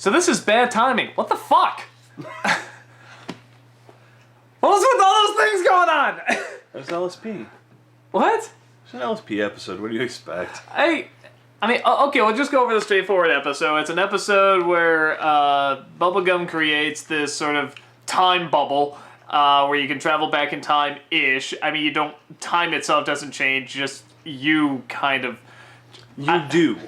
So this is bad timing. What the fuck? What was with all those things going on? There's LSP. What? It's an LSP episode. What do you expect? I mean, okay, we'll just go over the straightforward episode. It's an episode where Bubblegum creates this sort of time bubble where you can travel back in time-ish. I mean, time itself doesn't change, just you kind of... You do.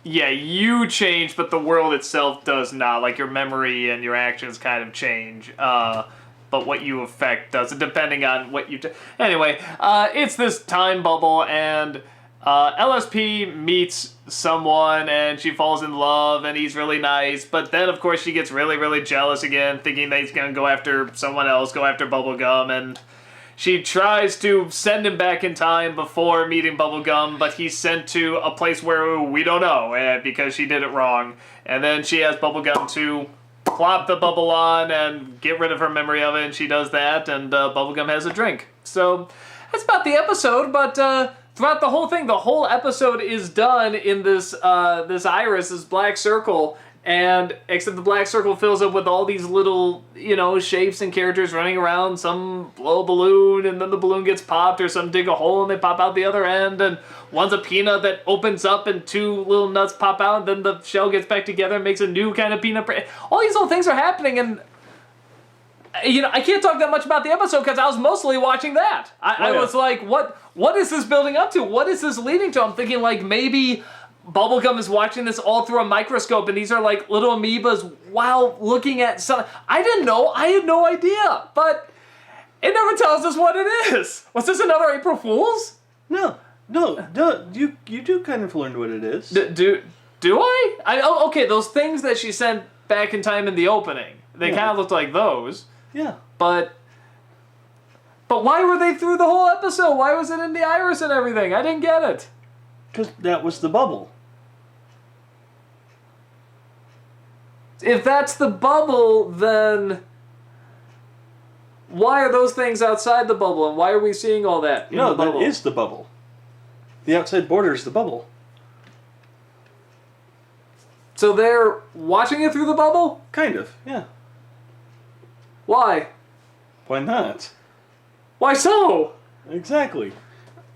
Yeah, you change, but the world itself does not. Like, your memory and your actions kind of change. But what you affect doesn't, depending on what you do. Anyway, it's this time bubble, and LSP meets someone, and she falls in love, and he's really nice. But then, of course, she gets really, really jealous again, thinking that he's going to go after someone else, go after Bubblegum, and she tries to send him back in time before meeting Bubblegum, but he's sent to a place where we don't know, because she did it wrong. And then she has Bubblegum to plop the bubble on and get rid of her memory of it, and she does that, and Bubblegum has a drink. So that's about the episode, but throughout the whole thing, the whole episode is done in this this iris, this black circle, and except the black circle fills up with all these little, shapes and characters running around. Some blow a balloon, and then the balloon gets popped, or some dig a hole and they pop out the other end, and one's a peanut that opens up and two little nuts pop out, and then the shell gets back together and makes a new kind of peanut. All these little things are happening, and I can't talk that much about the episode because I was mostly watching that. I was like, what is this building up to? What is this leading to? I'm thinking like maybe Bubblegum is watching this all through a microscope, and these are like little amoebas while looking at some... I didn't know. I had no idea. But it never tells us what it is. Was this another April Fool's? No. You do kind of learn what it is. Do I? Okay, those things that she sent back in time in the opening. They kind of looked like those. Yeah. But why were they through the whole episode? Why was it in the iris and everything? I didn't get it. Because that was the bubble. If that's the bubble, then why are those things outside the bubble, and why are we seeing all that in the bubble? That is the bubble. The outside border is the bubble. So they're watching it through the bubble? Kind of, yeah. Why? Why not? Why so? Exactly.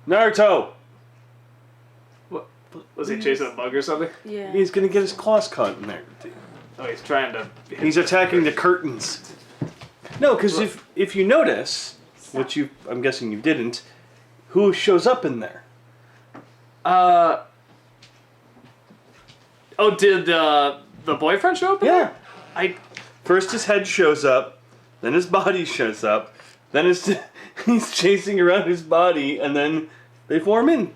Naruto! What? Was he chasing a bug or something? Yeah. He's gonna get his claws caught in there. Oh, he's trying to... He's attacking the curtains. No, because if you notice, which I'm guessing you didn't, who shows up in there? Oh, did the boyfriend show up in there? First his head shows up, then his body shows up, then he's chasing around his body, and then they form in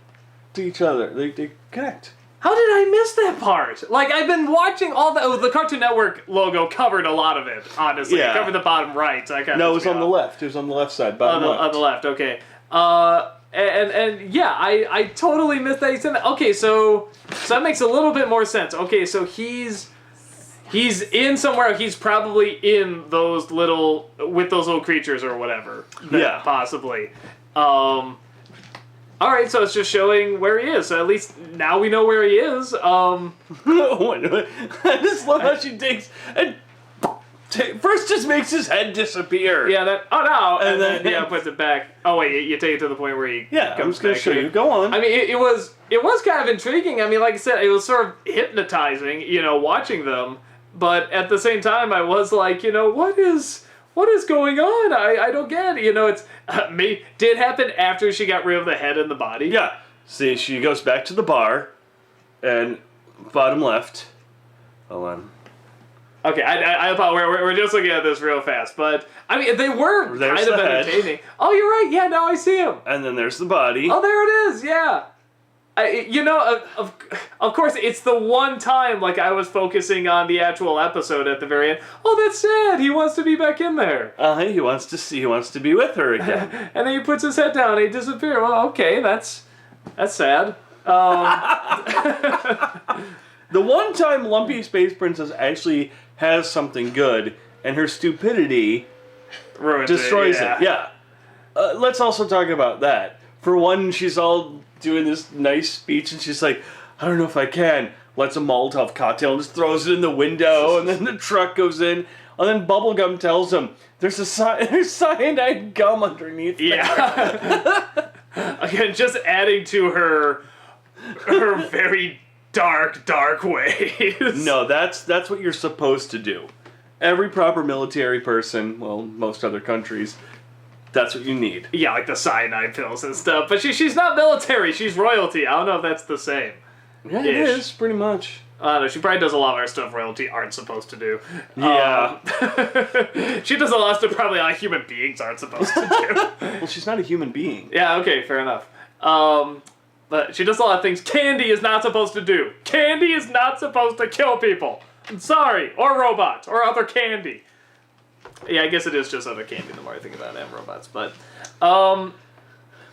to each other. They connect. How did I miss that part? Like, I've been watching all the Cartoon Network logo covered a lot of it, honestly. Yeah. It covered the bottom right. So No, it was on the left. It was on the left side, bottom left. On the left, okay. And yeah, I totally missed that he's in that. Okay, so that makes a little bit more sense. Okay, so he's in somewhere. He's probably in with those little creatures or whatever. Yeah. Possibly. All right, so it's just showing where he is. So at least now we know where he is. I just love how she takes and first just makes his head disappear. Yeah, and then puts it back. Oh wait, you take it to the point where he comes I'm just gonna show here. you. Go on. I mean, it was kind of intriguing. I mean, like I said, it was sort of hypnotizing, watching them. But at the same time, I was like, what is going on? I don't get it. It's did happen after she got rid of the head and the body. Yeah. See, she goes back to the bar, and bottom left. Hold on. Okay, I thought we're just looking at this real fast, but I mean they were There's kind of entertaining. Head. Oh, you're right. Yeah, now I see him. And then there's the body. Oh, there it is. Yeah. Of course, it's the one time like I was focusing on the actual episode at the very end. Oh, that's sad. He wants to be back in there. He wants to be with her again. And then he puts his head down and he disappears. Well, okay, that's sad. The one time Lumpy Space Princess actually has something good, and her stupidity destroys it. Yeah. Let's also talk about that. For one, she's all doing this nice speech, and she's like, I don't know if I can. lets a Molotov cocktail and just throws it in the window, and then the truck goes in, and then Bubblegum tells him, there's cyanide gum underneath there. Yeah. Again, just adding to her very dark ways. No, that's what you're supposed to do. Every proper military person, well, most other countries, that's what you need. Yeah, like the cyanide pills and stuff. But she's not military. She's royalty. I don't know if that's the same. Yeah, it is, pretty much. I don't know. She probably does a lot of our stuff royalty aren't supposed to do. Yeah. She does a lot of stuff probably human beings aren't supposed to do. Well, she's not a human being. Yeah, okay, fair enough. But she does a lot of things Candy is not supposed to do. Candy is not supposed to kill people. I'm sorry. Or robots. Or other candy. Yeah, I guess it is just other candy the more I think about it, and robots. But,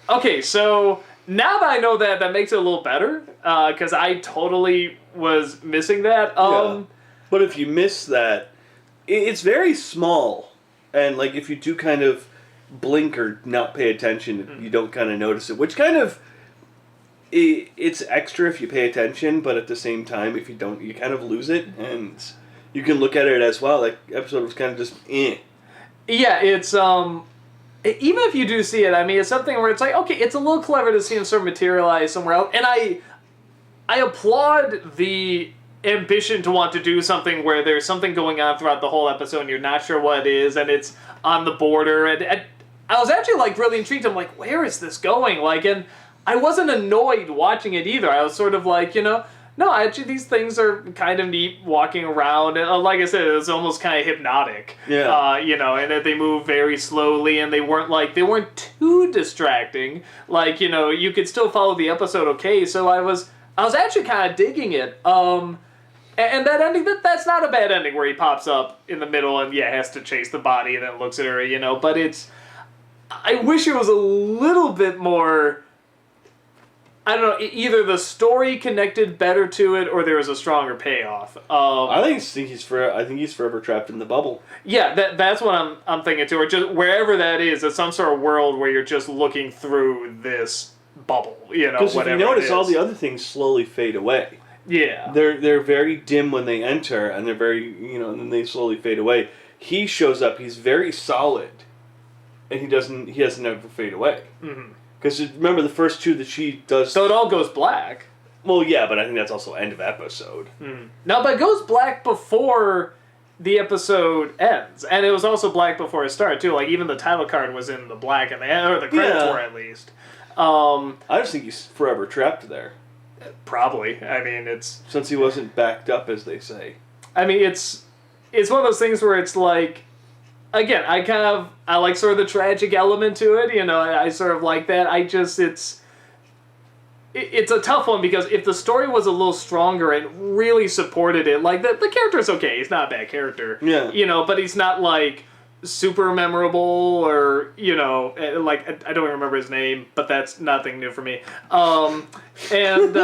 okay, so now that I know that, that makes it a little better. Because I totally was missing that. Yeah. But if you miss that, it's very small. And, like, if you do kind of blink or not pay attention, you don't kind of notice it. Which kind of... It's extra if you pay attention, but at the same time, if you don't, you kind of lose it. And you can look at it as, well, that episode was kind of just, eh. Yeah, it's, even if you do see it, I mean, it's something where it's like, okay, it's a little clever to see him sort of materialize somewhere else. And I applaud the ambition to want to do something where there's something going on throughout the whole episode and you're not sure what it is, and it's on the border. And I was actually, like, really intrigued. I'm like, where is this going? Like, and I wasn't annoyed watching it either. I was sort of like, no, actually these things are kind of neat walking around. And like I said, it was almost kind of hypnotic. Yeah. And that they move very slowly and they weren't too distracting. Like, you could still follow the episode okay. So I was actually kind of digging it. And that ending, that's not a bad ending where he pops up in the middle and has to chase the body and then looks at her, but I wish it was a little bit more, I don't know, either the story connected better to it or there was a stronger payoff. I think he's forever trapped in the bubble. Yeah, that's what I'm thinking too. Or just wherever that is, it's some sort of world where you're just looking through this bubble, Because if you notice, all the other things slowly fade away. Yeah. They're very dim when they enter, and they're very, and then they slowly fade away. He shows up, he's very solid, and he doesn't ever fade away. Mm-hmm. Because remember, the first two that she does... So it all goes black. Well, yeah, but I think that's also end of episode. Mm. No, but it goes black before the episode ends. And it was also black before it started, too. Like, even the title card was in the black, or the credits were, at least. I just think he's forever trapped there. Probably. I mean, it's... Since he wasn't backed up, as they say. I mean, it's one of those things where it's like... Again, I like sort of the tragic element to it, I sort of like that. It's a tough one because if the story was a little stronger and really supported it, like the character's okay, he's not a bad character. Yeah. But he's not like super memorable or, like, I don't remember his name, but that's nothing new for me. I don't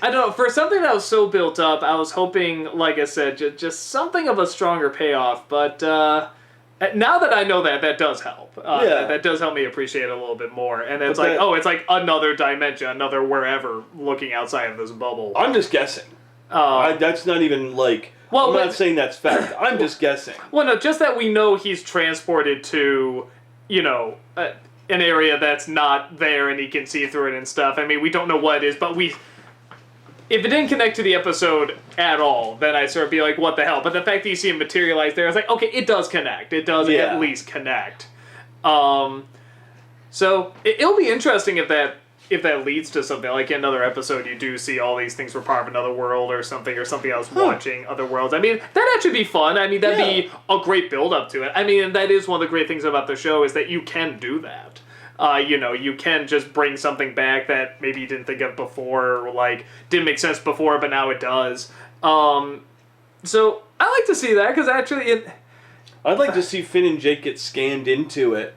know, for something that was so built up, I was hoping, like I said, just something of a stronger payoff, but, now that I know that does help. That does help me appreciate it a little bit more. And it's it's like another dimension, another wherever looking outside of this bubble. I'm just guessing. That's not even like... I'm not saying that's fact. I'm just guessing. Well, no, just that we know he's transported to, an area that's not there and he can see through it and stuff. I mean, we don't know what it is, but if it didn't connect to the episode at all, then I'd sort of be like, what the hell? But the fact that you see him materialize there, I was like, okay, it does connect. It does at least connect. So it'll be interesting if that leads to something. Like in another episode, you do see all these things were part of another world or something else watching other worlds. I mean, that'd actually be fun. I mean, that'd be a great build-up to it. I mean, and that is one of the great things about the show is that you can do that. You can just bring something back that maybe you didn't think of before, or like didn't make sense before, but now it does. So I like to see that because actually, I'd like to see Finn and Jake get scanned into it,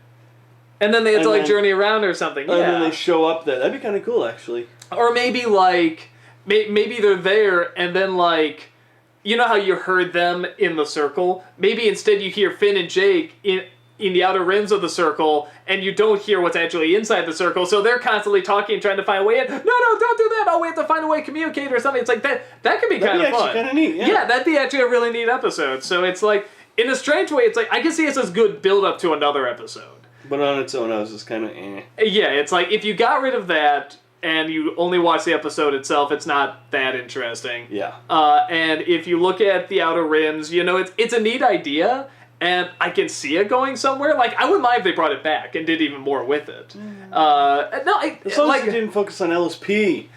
and then they have to journey around or something. And then they show up there. That'd be kind of cool, actually. Or maybe maybe they're there, and then how you heard them in the circle. Maybe instead you hear Finn and Jake in the outer rims of the circle, and you don't hear what's actually inside the circle, so they're constantly talking and trying to find a way in. No, don't do that! Oh, we have to find a way to communicate or something. It's like, that could be kind of fun. Kind of neat, yeah, that'd be actually a really neat episode. So it's like, in a strange way, it's like, I can see it's as good build-up to another episode. But on its own, I was just kind of eh. Yeah, it's like, if you got rid of that, and you only watch the episode itself, it's not that interesting. Yeah. And if you look at the outer rims, you know, it's a neat idea, and I can see it going somewhere. Like, I wouldn't mind if they brought it back and did even more with it. As long as you didn't focus on LSP.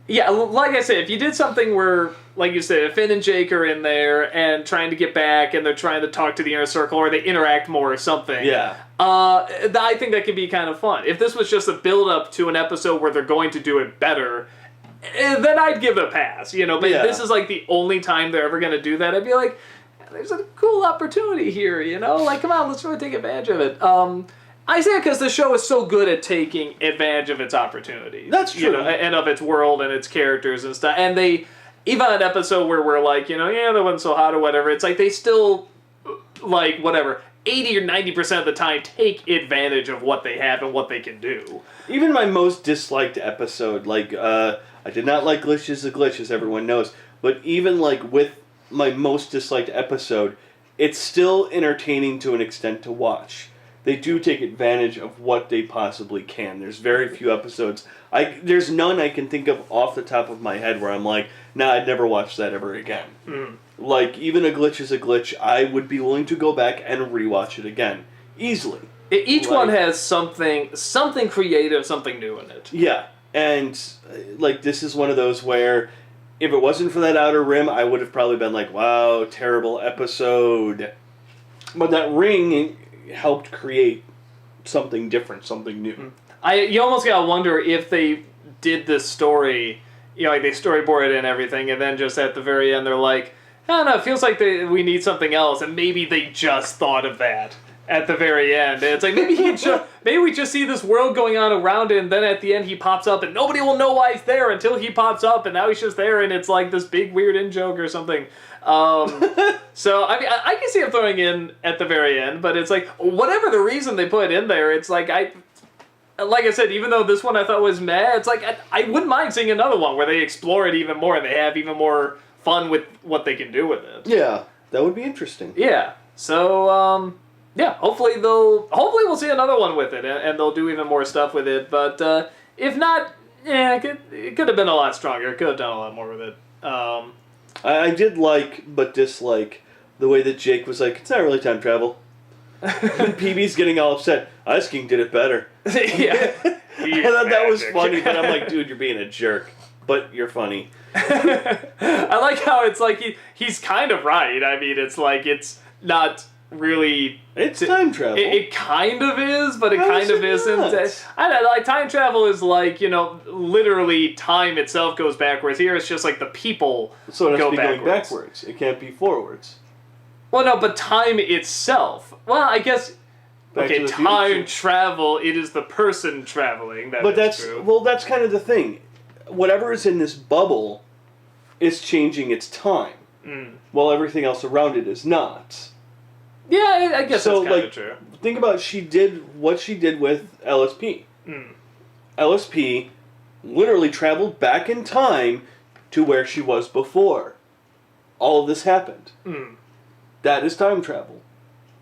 Yeah, like I said, if you did something where, like you said, Finn and Jake are in there and trying to get back, and they're trying to talk to the inner circle, or they interact more or something. Yeah. I think that could be kind of fun. If this was just a build-up to an episode where they're going to do it better, then I'd give it a pass, you know. But if this is like the only time they're ever going to do that, I'd be like, there's a cool opportunity here, you know? Like, come on, let's really take advantage of it. I say it because the show is so good at taking advantage of its opportunities. That's true. You know, and of its world and its characters and stuff. And they, even on an episode where we're like, you know, yeah, that wasn't so hot or whatever, it's like they still, like, whatever, 80 or 90% of the time take advantage of what they have and what they can do. Even my most disliked episode, like, I did not like Glitch is a Glitch, as everyone knows, but even, like, with my most disliked episode, it's still entertaining to an extent to watch. They do take advantage of what they possibly can. There's very few episodes. There's none I can think of off the top of my head where I'm like, nah, I'd never watch that ever again. Like, even A Glitch is a Glitch, I would be willing to go back and rewatch it again. Easily. Each one has something creative, something new in it. Yeah, and, like, this is one of those where, if it wasn't for that outer rim, I would have probably been like, wow, terrible episode. But that ring helped create something different, something new. You almost gotta wonder if they did this story, you know, like they storyboarded it and everything, and then just at the very end they're like, I don't know, it feels like we need something else, and maybe they just thought of that at the very end. And it's like, maybe we just see this world going on around it, and then at the end he pops up, and nobody will know why he's there until he pops up, and now he's just there, and it's like this big weird in-joke or something. So, I mean, I can see him throwing in at the very end, but it's like, whatever the reason they put in there, it's like, like I said, even though this one I thought was meh, it's like, I wouldn't mind seeing another one where they explore it even more and they have even more fun with what they can do with it. Yeah, that would be interesting. Yeah, so, yeah, hopefully we'll see another one with it, and they'll do even more stuff with it, but, if not, yeah, it could have been a lot stronger, it could have done a lot more with it. I did like, but dislike, the way that Jake was like, it's not really time travel. And PB's getting all upset. Ice King did it better. Yeah. I thought that was funny, but I'm like, dude, you're being a jerk. But you're funny. I like how it's like he's kind of right. I mean, it's like, it's not really... It's time travel. It kind of is, but it kind of isn't. I don't know, like, time travel is like, you know, literally time itself goes backwards. Here it's just like the people so it has go to be backwards. Going backwards. It can't be forwards. Well, no, but time itself. Well, I guess... time travel, it is the person traveling. But that's true. Well, that's kind of the thing. Whatever is in this bubble is changing its time, while everything else around it is not. Yeah, I guess that's kind of true. Think about what she did with LSP. LSP literally traveled back in time to where she was before all of this happened. That is time travel.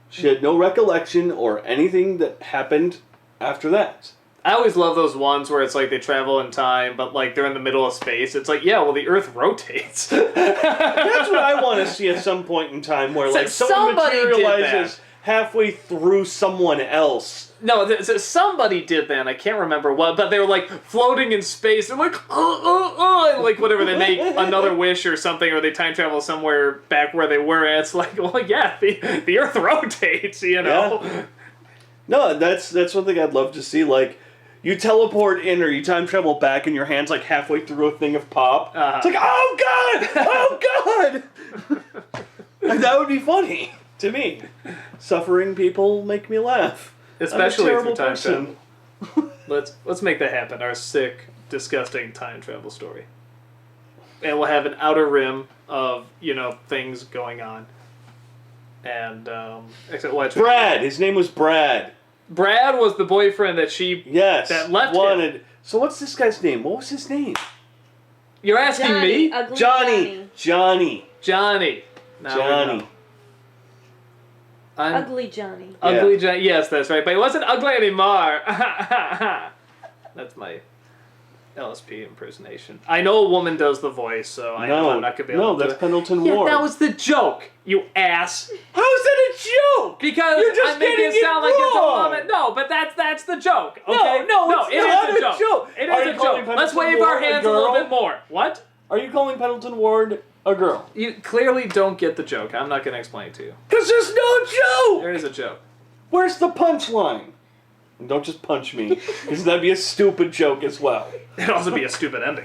She had no recollection or anything that happened after that. I always love those ones where it's like they travel in time, but like they're in the middle of space. It's like, yeah, well, the Earth rotates. That's what I want to see at some point in time, where like someone materializes halfway through someone else. No, somebody did that, and I can't remember what, but they were like floating in space, and like, and like whatever, they make another wish or something, or they time travel somewhere back where they were, and it's like, well, yeah, the Earth rotates, you know? Yeah. No, that's one thing I'd love to see, like, you teleport in or you time travel back and your hand's like halfway through a thing of pop. It's like, oh god! Oh god! That would be funny to me. Suffering people make me laugh. Especially through time travel. Let's make that happen. Our sick, disgusting time travel story. And we'll have an outer rim of, you know, things going on. And except what? Brad. His name was Brad. Brad was the boyfriend that she that left him. So what's this guy's name? What was his name? You're asking Johnnie, me? Ugly Johnny. Johnny. Now Johnny. Ugly Johnny. Ugly Johnny. Yes, that's right. But he wasn't ugly anymore. That's my LSP impersonation. I know a woman does the voice, so I know I'm not going to be able to that's do it. Pendleton Yeah, Ward. that was the joke, you ass. How is that a joke? Because You're just I'm making getting it sound like it's a wrong. woman. No, but that's the joke. Okay? No, it it's is not a a joke. joke. It Are is you a calling joke. Let's Pendleton wave our Ward a hands a little girl? bit more. What? Are you calling Pendleton Ward a girl? You clearly don't get the joke. I'm not going to explain it to you. Because there's no joke! There is a joke. Where's the punchline? And don't just punch me, because that'd be a stupid joke as well. It'd also be a stupid ending.